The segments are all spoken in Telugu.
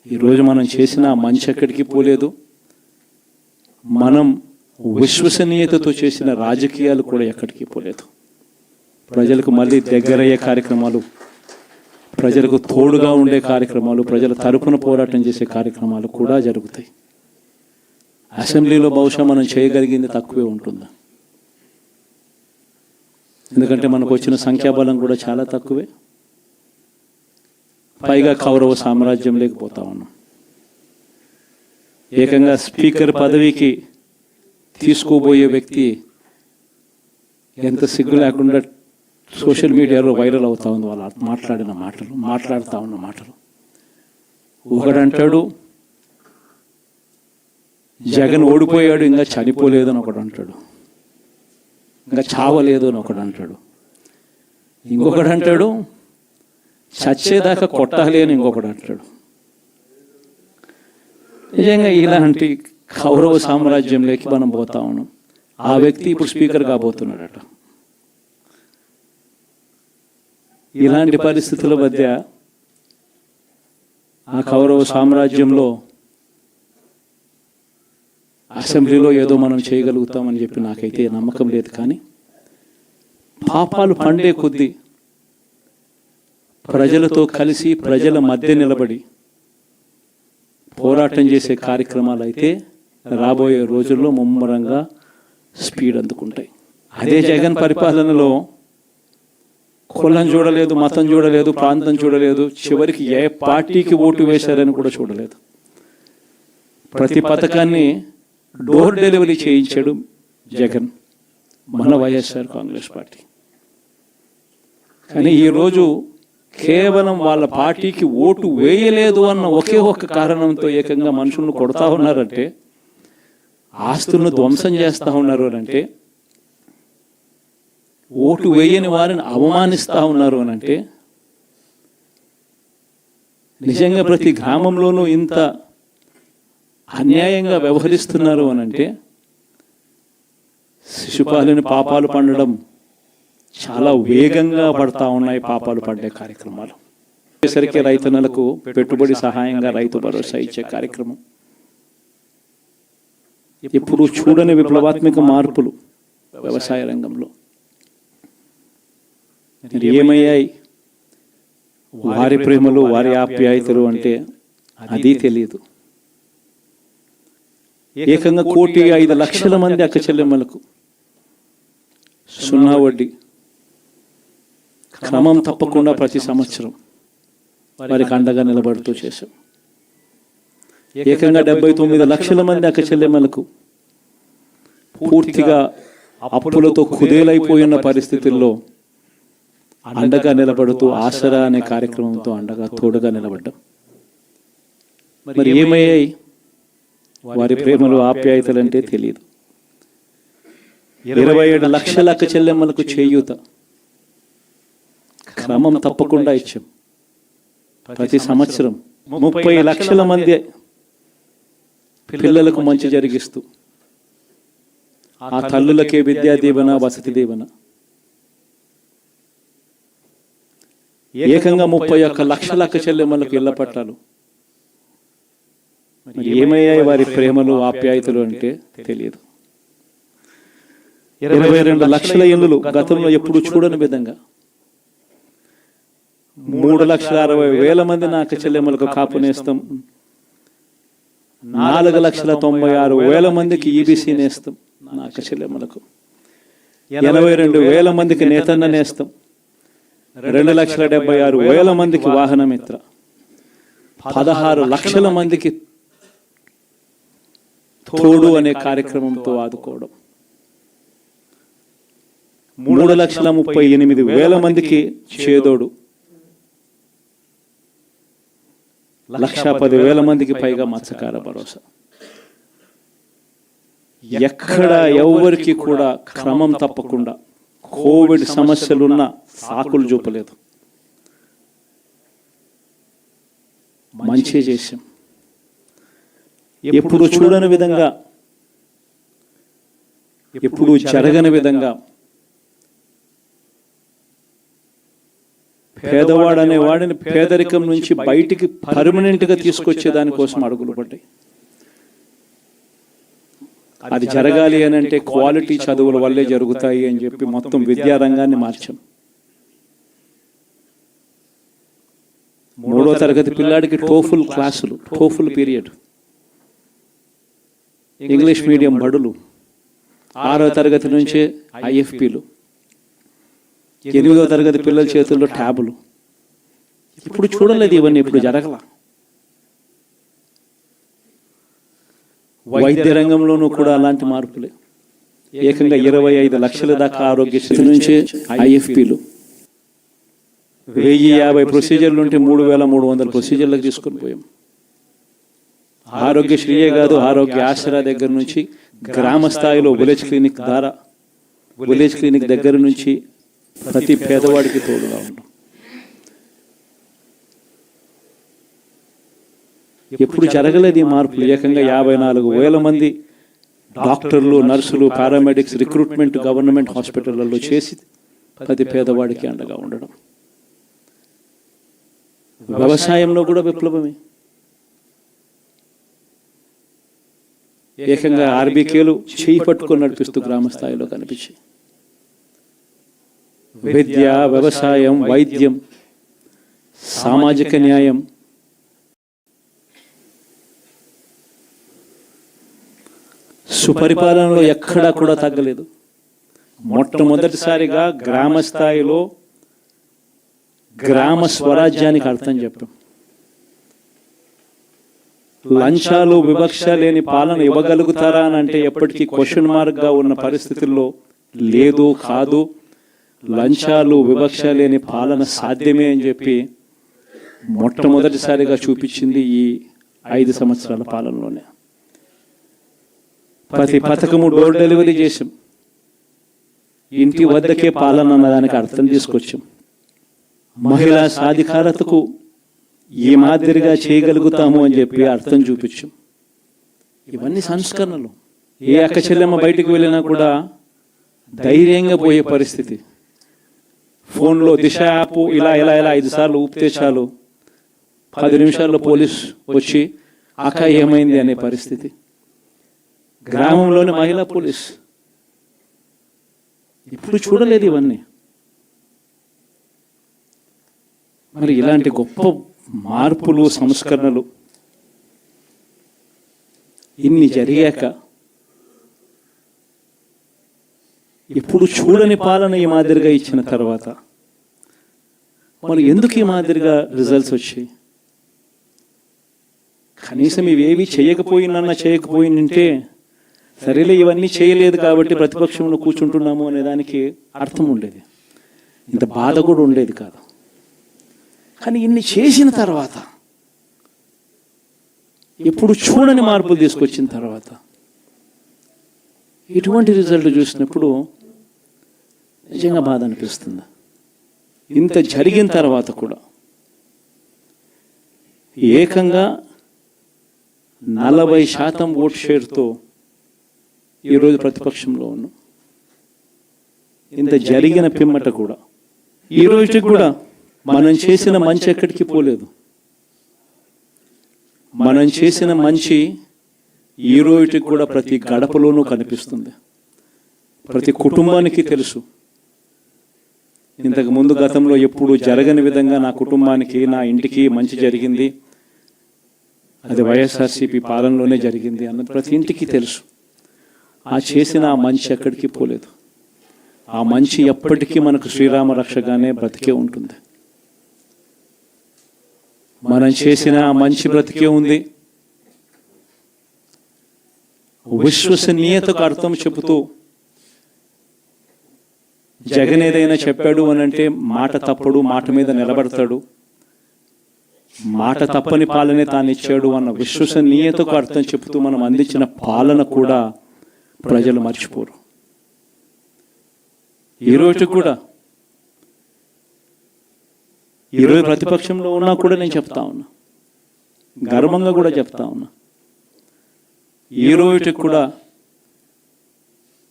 ఈరోజు మనం చేసిన మంచి ఎక్కడికి పోలేదు. మనం విశ్వసనీయతతో చేసిన రాజకీయాలు కూడా ఎక్కడికి పోలేదు. ప్రజలకు మళ్ళీ దగ్గరయ్యే కార్యక్రమాలు, ప్రజలకు తోడుగా ఉండే కార్యక్రమాలు, ప్రజల తరపున పోరాటం చేసే కార్యక్రమాలు కూడా జరుగుతాయి. అసెంబ్లీలో బహుశా మనం చేయగలిగింది తక్కువే ఉంటుంది. ఎందుకంటే మనకు వచ్చిన సంఖ్యాబలం కూడా చాలా తక్కువే. పైగా కౌరవ సామ్రాజ్యం లేకపోతా ఉన్నాం. ఏకంగా స్పీకర్ పదవికి తీసుకోబోయే వ్యక్తి ఎంత సిగ్గు లేకుండా సోషల్ మీడియాలో వైరల్ అవుతా ఉంది. వాళ్ళు మాట్లాడుతూ ఉన్న మాటలు. ఒకడంటాడు జగన్ ఓడిపోయాడు, ఇంకా చనిపోలేదు అని ఒకడు అంటాడు. ఇంకా చావలేదు అని ఒకడు అంటాడు. ఇంకొకడు అంటాడు చచ్చేదాకా కొట్టాలి అని ఇంకొకడు అంటాడు. నిజంగా ఇలాంటి కౌరవ సామ్రాజ్యంలోకి మనం పోతా ఉన్నాం. ఆ వ్యక్తి ఇప్పుడు స్పీకర్ కాబోతున్నాడట. ఇలాంటి పరిస్థితుల మధ్య ఆ కౌరవ సామ్రాజ్యంలో అసెంబ్లీలో ఏదో మనం చేయగలుగుతామని చెప్పి నాకైతే నమ్మకం లేదు. కానీ పాపాలు పండే కొద్దీ ప్రజలతో కలిసి ప్రజల మధ్య నిలబడి పోరాటం చేసే కార్యక్రమాలు అయితే రాబోయే రోజుల్లో ముమ్మరంగా స్పీడ్ అందుకుంటాయి. అదే జగన్ పరిపాలనలో కులం చూడలేదు, మతం చూడలేదు, ప్రాంతం చూడలేదు, చివరికి ఏ పార్టీకి ఓటు వేశారని కూడా చూడలేదు. ప్రతి పథకాన్ని డోర్ డెలివరీ చేయించాడు జగన్, మన వైఎస్ఆర్ కాంగ్రెస్ పార్టీ. కానీ ఈరోజు కేవలం వాళ్ళ పార్టీకి ఓటు వేయలేదు అన్న ఒకే ఒక్క కారణంతో ఏకంగా మనుషులను కొడతా ఉన్నారంటే, ఆస్తులను ధ్వంసం చేస్తూ ఉన్నారు అంటే, ఓటు వేయని వారిని అవమానిస్తూ ఉన్నారు అని అంటే, నిజంగా ప్రతి గ్రామంలోనూ ఇంత అన్యాయంగా వ్యవహరిస్తున్నారు అని అంటే, శిశుపాలని పాపాలు పండడం చాలా వేగంగా పడతా ఉన్నాయి. పాపాలు పడ్డే కార్యక్రమాలు సరికి రైతన్నలకు పెట్టుబడి సహాయంగా రైతు భరోసా ఇచ్చే కార్యక్రమం, ఇప్పుడు చూడని విప్లవాత్మక మార్పులు వ్యవసాయ రంగంలో ఏమయ్యాయి. వారి ప్రేమలు, వారి ఆప్యాయతలు అంటే అది తెలియదు. ఏకంగా 1,05,00,000 మంది అక్క చెల్లెమ్మలకు సున్నా వడ్డీ క్రమం తప్పకుండా ప్రతి సంవత్సరం వారికి అండగా నిలబడుతూ చేశాం. ఏకంగా 79 లక్షల మంది అక్క చెల్లెమ్మలకు పూర్తిగా అప్పులతో కుదేలైపోయిన పరిస్థితుల్లో అండగా నిలబడుతూ ఆసరా అనే కార్యక్రమంతో అండగా తోడుగా నిలబడ్డాం. మరి ఏమయ్యాయి వారి ప్రేమలు, ఆప్యాయతలు అంటే తెలియదు. 27 లక్షల అక్క చెల్లెమ్మలకు చేయూత క్రమం తప్పకుండా ఇచ్చాం. ప్రతి సంవత్సరం 30 లక్షల మంది పిల్లలకు మంచి జరిగిస్తూ ఆ తల్లులకే విద్యా దీవెన, వసతి దీవెన. ఏకంగా 31 లక్షల అక్క చెల్లెమ్మలకు ఇళ్ల పట్టాలు. ఏమయ్యాయి వారి ప్రేమలు, ఆప్యాయతలు అంటే తెలియదు. 22 లక్షల ఇళ్ళు గతంలో ఎప్పుడు చూడని విధంగా 3,60,000 మంది నా అక్క చెల్లెమ్మలకు కాపు నేస్తం, 4,96,000 మందికి ఈబీసీ నేస్తం నా అక్క చెల్లెమ్మలకు, 82,000 మందికి నేతన్న నేస్తం, 2,76,000 మందికి వాహన మిత్ర, 16 లక్షల మందికి తోడు అనే కార్యక్రమంతో ఆదుకోవడం, 3,38,000 మందికి చేదోడు, 1,10,000 మందికి పైగా మత్స్యకార భరోసా. ఎక్కడ ఎవరికి కూడా క్రమం తప్పకుండా కోవిడ్ సమస్యలున్న సాకులు చూపలేదు. మంచి చేశాం. ఎప్పుడు చూడని విధంగా, ఎప్పుడు జరగని విధంగా పేదవాడు అనే వాడిని పేదరికం నుంచి బయటికి పర్మనెంట్గా తీసుకొచ్చే దానికోసం అడుగులు పడ్డాయి. అది జరగాలి అని అంటే క్వాలిటీ చదువుల వల్లే జరుగుతాయి అని చెప్పి మొత్తం విద్యారంగాన్ని మార్చాం. 3వ తరగతి పిల్లాడికి టోఫుల్ క్లాసులు, టోఫుల్ పీరియడ్, ఇంగ్లీష్ మీడియం బడులు, 6వ తరగతి నుంచే IFPలు, 8వ తరగతి పిల్లల చేతుల్లో ట్యాబులు. ఇప్పుడు చూడలేదు ఇవన్నీ, ఇప్పుడు జరగల. వైద్య రంగంలోనూ కూడా అలాంటి మార్పులే. ఏకంగా 25 లక్షల దాకా ఆరోగ్యశ్రీ నుంచే IFPలు, 1050 ప్రొసీజర్లు ఉంటే 3300 ప్రొసీజర్లకు తీసుకొని పోయాం. ఆరోగ్యశ్రీయే కాదు, ఆరోగ్య ఆసరా దగ్గర నుంచి గ్రామ స్థాయిలో విలేజ్ క్లినిక్ దగ్గర నుంచి ప్రతి పేదవాడికి తోడుగా ఉన్నాం. ఎప్పుడు జరగలేదు ఈ మార్పులు. ఏకంగా 54,000 మంది డాక్టర్లు, నర్సులు, పారామెడిక్స్ రిక్రూట్మెంట్ గవర్నమెంట్ హాస్పిటళ్లలో చేసి ప్రతి పేదవాడికి అండగా ఉండడం. వ్యవసాయంలో కూడా విప్లవమే. ఏకంగా RBKలు చేయి పట్టుకొని నడిపిస్తూ గ్రామ స్థాయిలో కనిపించాయి. విద్య, వ్యవసాయం, వైద్యం, సామాజిక న్యాయం, సుపరిపాలనలో ఎక్కడా కూడా తగ్గలేదు. మొట్టమొదటిసారిగా గ్రామ స్థాయిలో గ్రామ స్వరాజ్యానికి అర్థం చెప్పాం. లంచాలు, వివక్ష లేని పాలన ఇవ్వగలుగుతారా అని అంటే ఎప్పటికీ క్వశ్చన్ మార్క్గా ఉన్న పరిస్థితుల్లో లేదు, కాదు, లంచాలు, వివక్ష లేని పాలన సాధ్యమే అని చెప్పి మొట్టమొదటిసారిగా చూపించింది ఈ 5 సంవత్సరాల పాలనలోనే. ప్రతి పథకము డోర్ డెలివరీ చేసాం. ఇంటి వద్దకే పాలన అన్నదానికి అర్థం తీసుకొచ్చాం. మహిళా సాధికారతకు ఈ మాదిరిగా చేయగలుగుతాము అని చెప్పి అర్థం చూపించాం. ఇవన్నీ సంస్కరణలు. ఏ అక్క చెల్లెమ్మ బయటికి వెళ్ళినా కూడా ధైర్యంగా పోయే పరిస్థితి. ఫోన్లో దిశ యాప్ ఇలా 5 సార్లు ఊపితే చాలు 10 నిమిషాల్లో పోలీస్ వచ్చి అక్క ఏమైంది అనే పరిస్థితి. గ్రామంలోని మహిళా పోలీస్. ఇప్పుడు చూడలేదు ఇవన్నీ. మరి ఇలాంటి గొప్ప మార్పులు, సంస్కరణలు ఇన్ని జరిగాక ఇప్పుడు చూడని పాలన ఈ మాదిరిగా ఇచ్చిన తర్వాత మరి ఎందుకు ఈ మాదిరిగా రిజల్ట్స్ వచ్చాయి? కనీసం ఇవేవి చేయకపోయిందంటే సరేలే ఇవన్నీ చేయలేదు కాబట్టి ప్రతిపక్షంలో కూర్చుంటున్నాము అనే దానికి అర్థం ఉండేది. ఇంత బాధ కూడా ఉండేది కాదు. కానీ ఇన్ని చేసిన తర్వాత, ఇప్పుడు చూడని మార్పులు తీసుకొచ్చిన తర్వాత ఇటువంటి రిజల్ట్ చూసినప్పుడు నిజంగా బాధ అనిపిస్తుంది. ఇంత జరిగిన తర్వాత కూడా ఏకంగా 40% ఓట్ షేర్తో ఈరోజు ప్రతిపక్షంలో ఉన్నాం. ఇంత జరిగిన పిమ్మట కూడా ఈ రోజుకి కూడా మనం చేసిన మంచి ఎక్కడికి పోలేదు. మనం చేసిన మంచి ఈ రోజుకి కూడా ప్రతి గడపలోనూ కనిపిస్తుంది. ప్రతి కుటుంబానికి తెలుసు. ఇంతకు ముందు గతంలో ఎప్పుడు జరగని విధంగా నా కుటుంబానికి, నా ఇంటికి మంచి జరిగింది, అది వైఎస్ఆర్సీపీ పాలనలోనే జరిగింది అన్నది ప్రతి ఇంటికి తెలుసు. ఆ చేసిన ఆ మంచి ఎక్కడికి పోలేదు. ఆ మంచి ఎప్పటికీ మనకు శ్రీరామ రక్షగానే బ్రతికే ఉంటుంది. మనం చేసిన మంచి బ్రతికే ఉంది. విశ్వసనీయతకు అర్థం చెబుతూ జగన్ ఏదైనా చెప్పాడు అని అంటే మాట తప్పడు, మాట మీద నిలబడతాడు, మాట తప్పని పాలనే తాను ఇచ్చాడు అన్న విశ్వసనీయతకు అర్థం చెబుతూ మనం అందించిన పాలన కూడా ప్రజలు మర్చిపోరు. ఈరోజు కూడా ఈరోజు ప్రతిపక్షంలో ఉన్నా కూడా నేను చెప్తా ఉన్నా, గర్వంగా కూడా చెప్తా ఉన్నా, ఈరోజు కూడా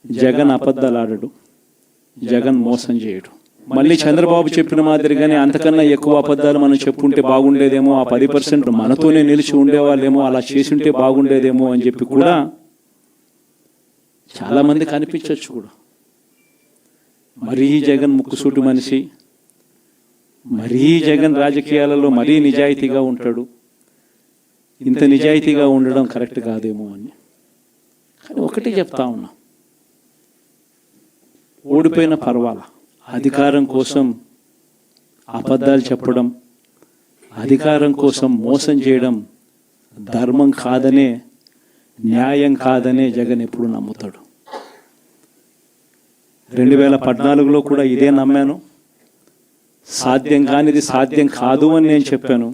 జగన్ అబద్ధాలు ఆడడు, జగన్ మోసం చేయడు. మళ్ళీ చంద్రబాబు చెప్పిన మాదిరిగానే అంతకన్నా ఎక్కువ అబద్ధాలు మనం చెప్పుంటే బాగుండేదేమో, ఆ 10% మనతోనే నిలిచి ఉండేవాళ్ళేమో, అలా చేసుంటే బాగుండేదేమో అని చెప్పి కూడా చాలామంది కనిపించవచ్చు కూడా. మరీ జగన్ ముక్కుసూటి మనిషి, మరీ జగన్ రాజకీయాలలో మరీ నిజాయితీగా ఉంటాడు, ఇంత నిజాయితీగా ఉండడం కరెక్ట్ కాదేమో అని. కానీ ఒకటి చెప్తా ఉన్నా, ఓడిపోయిన పర్వాలా, అధికారం కోసం అబద్ధాలు చెప్పడం, అధికారం కోసం మోసం చేయడం ధర్మం కాదనే, న్యాయం కాదనే జగన్ ఎప్పుడు నమ్ముతాడు. 2014లో కూడా ఇదే నమ్మాను. సాధ్యం కానిది సాధ్యం కాదు అని నేను చెప్పాను.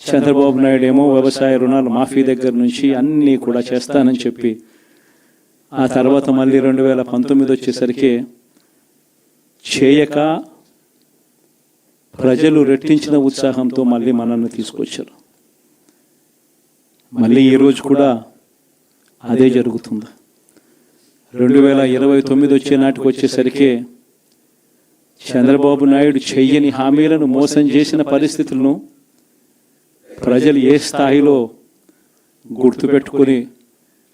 చంద్రబాబు నాయుడు ఏమో వ్యవసాయ రుణాలు మాఫీ దగ్గర నుంచి అన్నీ కూడా చేస్తానని చెప్పి, ఆ తర్వాత మళ్ళీ 2019 వచ్చేసరికి చేయక ప్రజలు రెట్టించిన ఉత్సాహంతో మళ్ళీ మనల్ని తీసుకొచ్చారు. మళ్ళీ ఈరోజు కూడా అదే జరుగుతుంది. 2029 వచ్చే నాటికి వచ్చేసరికి చంద్రబాబు నాయుడు చెయ్యని హామీలను, మోసం చేసిన పరిస్థితులను ప్రజలు ఏ స్థాయిలో గుర్తుపెట్టుకొని